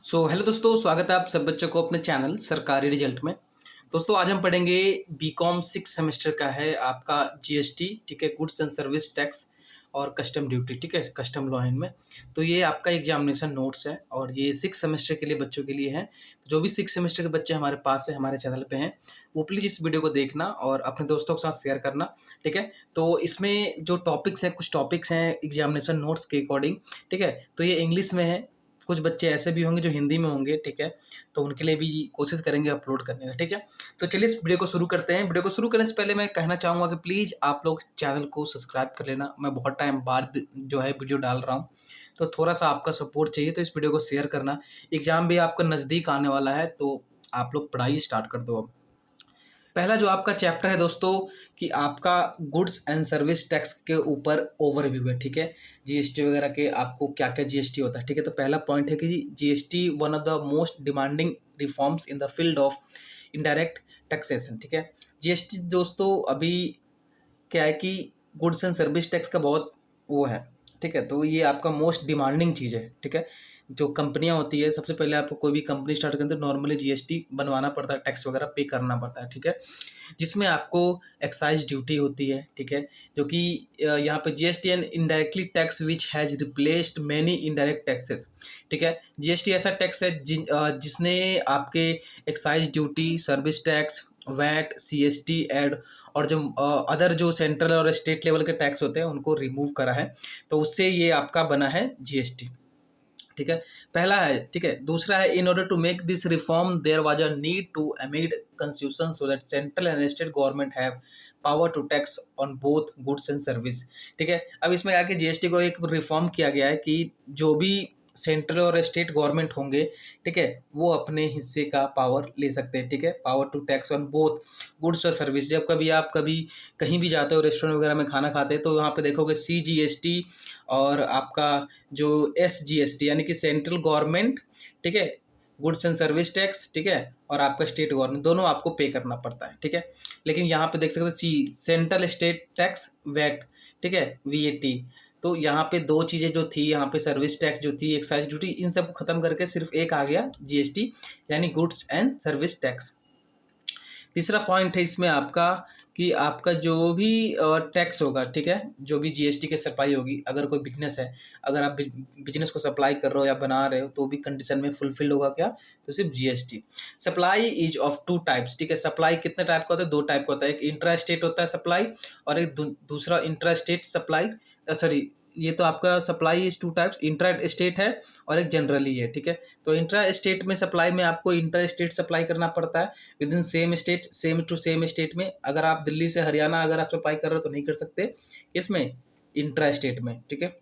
Hello दोस्तों, स्वागत है आप सब बच्चों को अपने चैनल सरकारी रिजल्ट में। दोस्तों आज हम पढ़ेंगे बीकॉम 6 सेमेस्टर का है आपका जीएसटी, ठीक है, गुड्स एंड सर्विस टैक्स और कस्टम ड्यूटी, ठीक है, कस्टम लॉ इनमें। तो ये आपका एग्जामिनेशन नोट्स है और ये 6 सेमेस्टर के लिए बच्चों के लिए है। तो जो भी 6 सेमेस्टर के बच्चे हमारे पास है, हमारे चैनल पे हैं, वो प्लीज़ इस वीडियो को देखना और अपने दोस्तों के साथ शेयर करना, ठीक है। तो इसमें जो टॉपिक्स हैं, कुछ टॉपिक्स हैं एग्जामिनेशन नोट्स के अकॉर्डिंग, ठीक है। तो ये इंग्लिश में है, कुछ बच्चे ऐसे भी होंगे जो हिंदी में होंगे, ठीक है। तो उनके लिए भी कोशिश करेंगे अपलोड करने का, ठीक है। तो चलिए इस वीडियो को शुरू करते हैं। वीडियो को शुरू करने से पहले मैं कहना चाहूँगा कि प्लीज़ आप लोग चैनल को सब्सक्राइब कर लेना। मैं बहुत टाइम बाद जो है वीडियो डाल रहा हूँ, तो थोड़ा सा आपका सपोर्ट चाहिए। तो इस वीडियो को शेयर करना। एग्ज़ाम भी आपका नज़दीक आने वाला है, तो आप लोग पढ़ाई स्टार्ट कर दो अब। पहला जो आपका चैप्टर है दोस्तों, कि आपका गुड्स एंड सर्विस टैक्स के ऊपर ओवरव्यू है, ठीक है। जीएसटी वगैरह के आपको क्या क्या जीएसटी होता है, ठीक है। तो पहला पॉइंट है कि GST one of the most demanding reforms in the field of indirect taxation, ठीक है। जीएसटी दोस्तों अभी क्या है कि गुड्स एंड सर्विस टैक्स का बहुत वो है, ठीक है। तो ये आपका मोस्ट डिमांडिंग चीज़ है, ठीक है। जो कंपनियां होती है, सबसे पहले आपको कोई भी कंपनी स्टार्ट करते हैं तो नॉर्मली जीएसटी बनवाना पड़ता है, टैक्स वगैरह पे करना पड़ता है, ठीक है। जिसमें आपको एक्साइज ड्यूटी होती है, ठीक है। जो कि यहाँ पे GST and indirectly tax which has replaced many indirect taxes, ठीक है। जीएसटी ऐसा टैक्स है जिसने आपके excise duty, service tax, VAT, CST एड और जो अदर जो सेंट्रल और स्टेट लेवल के टैक्स होते हैं उनको रिमूव करा है। तो उससे ये आपका बना है जीएसटी, ठीक है। पहला है, ठीक है। दूसरा है, in order to make this reform there was a need to amend constitution so that central and state government have power to tax on both goods and service, ठीक है। अब इसमें आके जीएसटी को एक रिफॉर्म किया गया है कि जो भी सेंट्रल और स्टेट गवर्नमेंट होंगे, ठीक है, वो अपने हिस्से का पावर ले सकते हैं, ठीक है। Power to tax on both goods और सर्विस। जब कभी आप कभी कहीं भी जाते हो, रेस्टोरेंट वगैरह में खाना खाते हैं, तो वहाँ पे देखोगे सीजीएसटी और आपका जो एसजीएसटी यानी कि सेंट्रल गवर्नमेंट, ठीक है, गुड्स एंड सर्विस टैक्स, ठीक है, और आपका स्टेट गवर्नमेंट, दोनों आपको पे करना पड़ता है, ठीक है। लेकिन यहाँ पे देख सकते हैं C central state tax VAT, ठीक है, वीएटी। तो यहाँ पे दो चीज़ें जो थी, यहाँ पे सर्विस टैक्स जो थी, एक्साइज ड्यूटी, इन सब को खत्म करके सिर्फ एक आ गया जीएसटी, यानी गुड्स एंड सर्विस टैक्स। तीसरा पॉइंट है इसमें आपका कि आपका जो भी टैक्स होगा, ठीक है, जो भी जीएसटी की सप्लाई होगी, अगर कोई बिजनेस है, अगर आप बिजनेस को सप्लाई कर रहे हो या बना रहे हो, तो भी कंडीशन में फुलफिल होगा क्या, तो सिर्फ GST. Supply is of two types, ठीक है। सप्लाई कितने टाइप का होता है, दो टाइप का होता है। एक इंट्रा स्टेट होता है सप्लाई, और एक दूसरा इंट्रा स्टेट सप्लाई, सॉरी, ये तो आपका supply is two types, intra state है और एक जनरली है, ठीक है। तो इंट्रा स्टेट में सप्लाई में आपको इंट्रा स्टेट सप्लाई करना पड़ता है within same state, same to same state में। अगर आप दिल्ली से हरियाणा अगर आप सप्लाई कर रहे हो तो नहीं कर सकते इसमें, इंट्रा स्टेट में, ठीक है।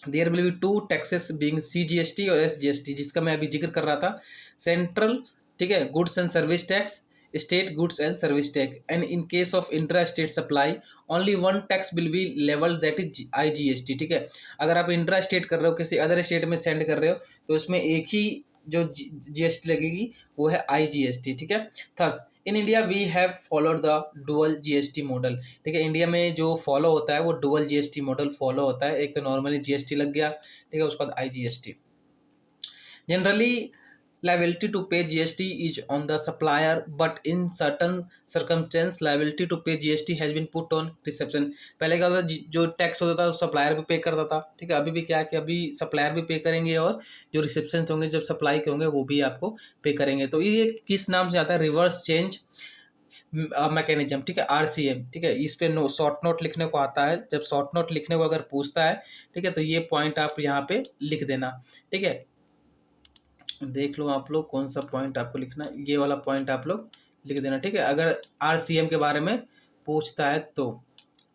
There will be two taxes being CGST और एसजीएसटी, जिसका मैं अभी जिक्र कर रहा था। सेंट्रल, ठीक है, goods and service tax, state goods and service tax, and in case of intra state supply only one tax will be level, that is IGST, ठीक है। अगर आप इंट्रा स्टेट कर रहे हो, किसी अदर स्टेट में सेंड कर रहे हो, तो इसमें एक ही जो जीएसटी लगेगी वो है आईजीएसटी, ठीक है। Thus in India we have followed the dual GST model, ठीक है। इंडिया में जो फॉलो होता है वो डुअल जीएसटी मॉडल फॉलो होता है। एक तो नॉर्मली जीएसटी लग गया, ठीक है, उसके बाद IGST. Generally liability to pay GST is on the supplier, but in certain circumstances liability to pay GST has been put on reception। पहले क्या होता था, जो टैक्स होता था सप्लायर भी पे करता था, ठीक है। अभी भी क्या है कि अभी सप्लायर भी पे करेंगे और जो रिसेप्शन होंगे, जब सप्लाई के होंगे, वो भी आपको पे करेंगे। तो ये किस नाम से आता है, रिवर्स चेंज मैकेनिज्म, ठीक है, आरसीएम, ठीक है। इस पे शॉर्ट नोट लिखने को आता है। जब शॉर्ट नोट लिखने को अगर पूछता है, ठीक है, तो ये पॉइंट आप यहाँ पे लिख देना, ठीक है। देख लो आप लोग कौन सा पॉइंट आपको लिखना, ये वाला पॉइंट आप लोग लिख देना, ठीक है, अगर आरसीएम के बारे में पूछता है तो,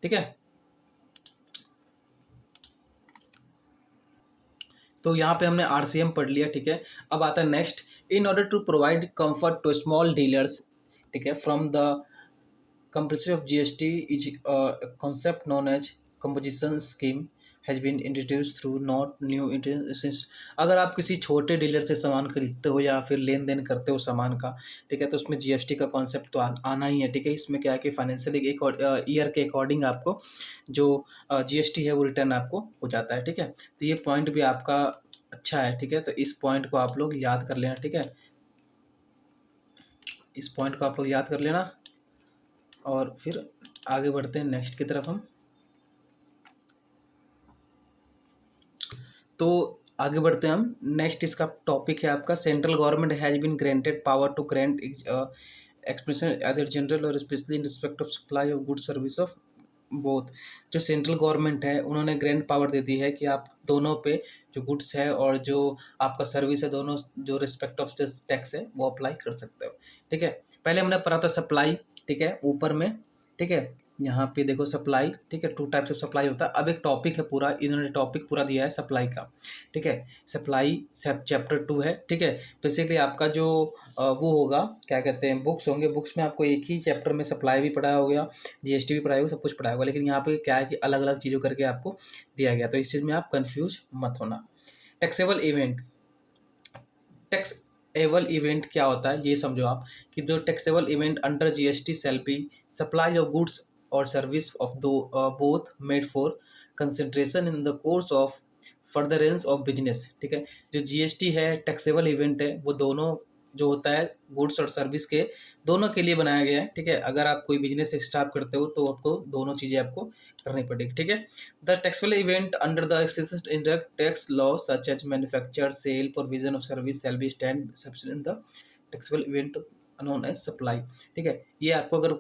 ठीक है। तो यहाँ पे हमने आरसीएम पढ़ लिया, ठीक है। अब आता है next, in order to provide comfort to small dealers, ठीक है, from the compulsory of GST is a concept known as composition scheme has been introduced through not new since। अगर आप किसी छोटे डीलर से सामान खरीदते हो या फिर लेन देन करते हो सामान का, ठीक है, तो उसमें जीएसटी का कॉन्सेप्ट तो आना ही है, ठीक है। इसमें क्या है कि फाइनेंशियल एक ईयर के अकॉर्डिंग आपको जो जीएसटी है वो रिटर्न आपको हो जाता है, ठीक है। तो ये पॉइंट भी आपका अच्छा है, ठीक है। तो इस पॉइंट को आप लोग याद कर लेना, ठीक है। इस पॉइंट को आप लोग याद कर लेना और फिर आगे बढ़ते हैं नेक्स्ट की तरफ हम। तो आगे बढ़ते हैं हम। नेक्स्ट इसका टॉपिक है आपका central government has been granted power to grant expression other general और specially in respect of supply of good service of both. जो सेंट्रल गवर्नमेंट है उन्होंने ग्रैंड पावर दे दी है कि आप दोनों पे जो गुड्स है और जो आपका सर्विस है, दोनों जो रिस्पेक्ट ऑफ जस्ट टैक्स है वो अप्लाई कर सकते हो, ठीक है। पहले हमने पढ़ा था सप्लाई, ठीक है, ऊपर में, ठीक है। यहाँ पे देखो सप्लाई, ठीक है, 2 टाइप्स ऑफ सप्लाई होता है। अब एक टॉपिक है पूरा, इन्होंने टॉपिक पूरा दिया है सप्लाई का, ठीक है। सप्लाई चैप्टर 2 है, ठीक है। बेसिकली आपका जो वो होगा, क्या कहते हैं, बुक्स होंगे, बुक्स में आपको एक ही चैप्टर में सप्लाई भी पढ़ाया हो गया, जीएसटी भी पढ़ाया होगा, सब कुछ पढ़ाया होगा। लेकिन यहाँ पे क्या है कि अलग अलग चीज़ों करके आपको दिया गया, तो इस चीज़ में आप कंफ्यूज मत होना। टैक्सेबल इवेंट, टैक्सेबल इवेंट क्या होता है ये समझो आप, कि जो taxable event under GST shall be supply of goods और सर्विस ऑफ दो both made for consideration in the course of furtherance of business, ठीक है। जो जीएसटी है, टैक्सेबल इवेंट है, वो दोनों जो होता है गुड्स और सर्विस के दोनों के लिए बनाया गया है, ठीक है। अगर आप कोई बिजनेस स्टार्ट करते हो तो आपको दोनों चीज़ें आपको करनी पड़ेगी, ठीक है। The taxable event under the indirect tax law such as manufacture, sale, provision of service shall be stand exception in the taxable event known as supply, ठीक है। ये आपको अगर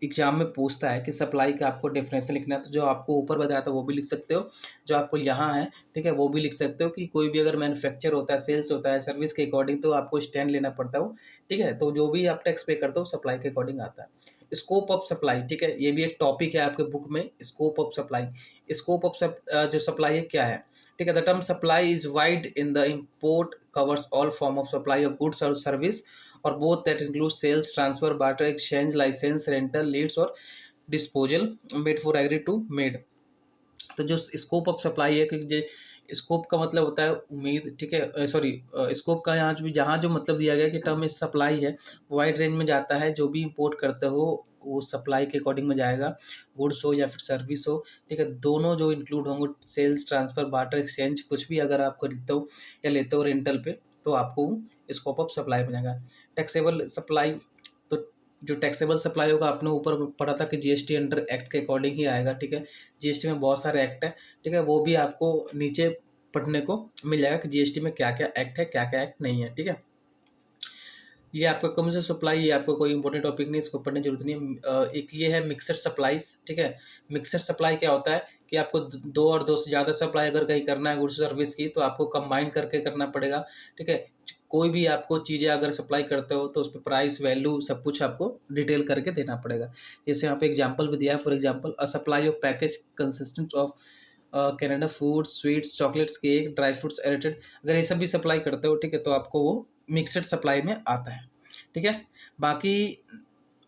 एग्जाम में पूछता है कि सप्लाई का आपको डेफिनेशन लिखना है, तो जो आपको ऊपर बताया था वो भी लिख सकते हो, जो आपको यहाँ है, ठीक है, वो भी लिख सकते हो। कि कोई भी अगर मैन्युफैक्चर होता है, सेल्स होता है, सर्विस के अकॉर्डिंग तो आपको स्टैंड लेना पड़ता है, ठीक है। तो जो भी आप टैक्स पे करते हो सप्लाई के अकॉर्डिंग आता है। स्कोप ऑफ सप्लाई, ठीक है, ये भी एक टॉपिक है आपके बुक में, scope of supply. Scope of जो सप्लाई है क्या है, ठीक है। The term supply is wide in the import covers all form of supply of goods और सर्विस और both that include sales, transfer, barter, exchange, licence, rental, leads और disposal made for agree to made. तो जो scope of supply है, कि scope का मतलब होता है उम्मीद, ठीक है, सॉरी, स्कोप का यहाँ भी जहाँ जो मतलब दिया गया कि टर्म इस सप्लाई है वाइड रेंज में जाता है, जो भी इंपोर्ट करते हो वो सप्लाई के अकॉर्डिंग में जाएगा, गुड्स हो या फिर सर्विस हो, ठीक है। दोनों जो इंक्लूड होंगे, सेल्स, ट्रांसफर, बार्टर, एक्सचेंज, कुछ भी अगर आप खरीदते हो या लेते हो रेंटल पे, तो आपको स्कोप ऑफ सप्लाई में जाएगा। टैक्सेबल सप्लाई, तो जो टैक्सेबल सप्लाई होगा आपने ऊपर पढ़ा था कि जीएसटी अंडर एक्ट के अकॉर्डिंग ही आएगा, ठीक है। जीएसटी में बहुत सारे एक्ट है, ठीक है, वो भी आपको नीचे पढ़ने को मिल जाएगा कि जीएसटी में क्या क्या एक्ट है, क्या क्या एक्ट नहीं है, ठीक है। ये आपका कमर्शियल सप्लाई, ये आपको कोई इंपॉर्टेंट टॉपिक नहीं, इसको पढ़ने की जरूरत नहीं है। एक ये है मिक्सर सप्लाईज, ठीक है। मिक्सर सप्लाई क्या होता है कि आपको दो और दो से ज़्यादा सप्लाई अगर कहीं करना है गुड्स सर्विस की, तो आपको कंबाइन करके करना पड़ेगा, ठीक है। कोई भी आपको चीज़ें अगर सप्लाई करते हो तो उस पर प्राइस, वैल्यू, सब कुछ आपको डिटेल करके देना पड़ेगा। जैसे यहाँ पे एग्जाम्पल भी दिया है, for example a supply of package consistent of Canada foods, sweets, chocolates, cake, dry fruits edited, अगर ये सब भी सप्लाई करते हो, ठीक है, तो आपको वो मिक्सड सप्लाई में आता है, ठीक है। बाकी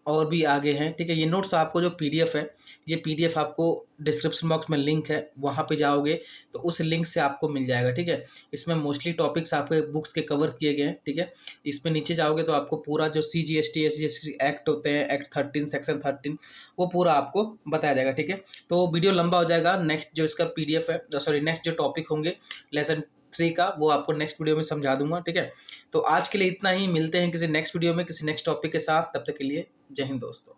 और भी आगे हैं, ठीक है। ये नोट्स आपको जो पीडीएफ है, ये पीडीएफ आपको डिस्क्रिप्शन बॉक्स में लिंक है, वहाँ पे जाओगे तो उस लिंक से आपको मिल जाएगा, ठीक है। इसमें मोस्टली टॉपिक्स आपके बुक्स के कवर किए गए हैं, ठीक है। इसमें नीचे जाओगे तो आपको पूरा जो CGST SGST एक्ट होते हैं, एक्ट 13, सेक्शन 13, वो पूरा आपको बताया जाएगा, ठीक है। तो वीडियो लंबा हो जाएगा। नेक्स्ट जो इसका PDF है, सॉरी, नेक्स्ट जो टॉपिक होंगे लेसन 3 का, वो आपको नेक्स्ट वीडियो में समझा दूंगा, ठीक है। तो आज के लिए इतना ही, मिलते हैं किसी नेक्स्ट वीडियो में किसी नेक्स्ट टॉपिक के साथ, तब तक के लिए जय हिंद दोस्तों।